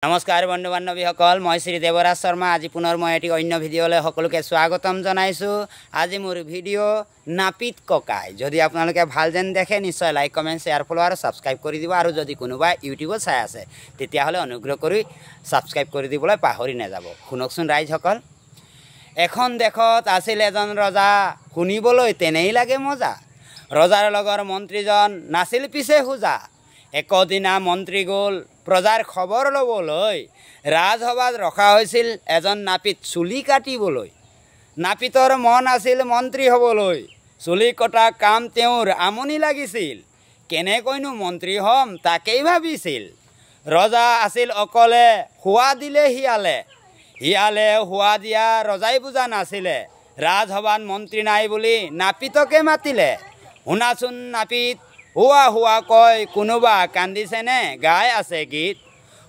নমস্কাৰ বন্ধু বান্ধৱীসকল, মই শ্ৰী দেৱৰাজ শৰ্মা। আজি পুনৰ মই এটি অন্য ভিডিঅ'লৈ সকলোকে স্বাগতম জনাইছোঁ। আজি মোৰ ভিডিঅ' নাপিত ককাই। যদি আপোনালোকে ভাল যেন দেখে নিশ্চয় লাইক কমেণ্ট শ্বেয়াৰ ফ'ল' আৰু ছাবস্ক্ৰাইব কৰি দিব। আৰু যদি কোনোবাই ইউটিউবত চাই আছে তেতিয়াহ'লে অনুগ্ৰহ কৰি ছাবস্ক্ৰাইব কৰি দিবলৈ পাহৰি নাযাব। শুনকচোন ৰাইজসকল। এখন দেশত আছিল এজন ৰজা, শুনিবলৈ তেনেই লাগে মজা। ৰজাৰ লগৰ মন্ত্ৰীজন নাছিল পিছে সোজা। একদিনা মন্ত্ৰী গ'ল প্ৰজাৰ খবৰ ল'বলৈ। ৰাজসভাত ৰখা হৈছিল এজন নাপিত চুলি কাটিবলৈ। নাপিতৰ মন আছিল মন্ত্ৰী হ'বলৈ। চুলি কটা কাম তেওঁৰ আমনি লাগিছিল। কেনেকৈনো মন্ত্ৰী হ'ম তাকেই ভাবিছিল। ৰজা আছিল অকলে, শোৱা দিলে শিয়ালে। শিয়ালে শোৱা দিয়া ৰজাই বুজা নাছিলে। ৰাজসভাত মন্ত্ৰী নাই বুলি নাপিতকে মাতিলে। শুনাচোন নাপিত, হোৱা হোৱা কয়, কোনোবা কান্দিছেনে গাই আছে গীত?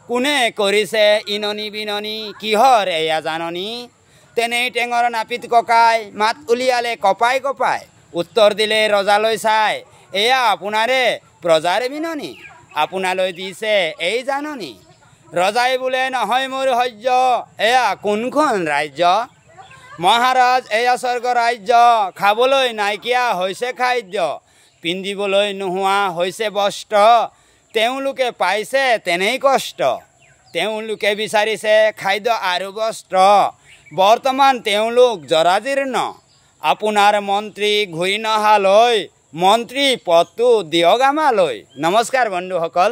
কোনে কৰিছে ইননি বিননি, কিহৰ এয়া জাননী? তেনেই টেঙৰ নাপিত ককাই মাত উলিয়ালে কপাই কপাই। উত্তৰ দিলে ৰজালৈ চাই, এয়া আপোনাৰে প্ৰজাৰ বিননি, আপোনালৈ দিছে এই জাননী। ৰজাই বোলে নহয় মোৰ সহ্য, এয়া কোনখন ৰাজ্য? মহাৰাজ এয়া স্বৰ্গ ৰাজ্য, খাবলৈ নাইকিয়া হৈছে খাদ্য, পিন্ধিবলৈ নোহোৱা হৈছে বস্ত্ৰ, তেওঁলোকে পাইছে তেনেই কষ্ট। তেওঁলোকে বিচাৰিছে খাদ্য আৰু বস্ত্ৰ, বৰ্তমান তেওঁলোক জৰাজীৰ্ণ। আপোনাৰ মন্ত্ৰী ঘূৰি নহালৈ, মন্ত্ৰী পদটো দিয়ক আমালৈ। নমস্কাৰ বন্ধুসকল।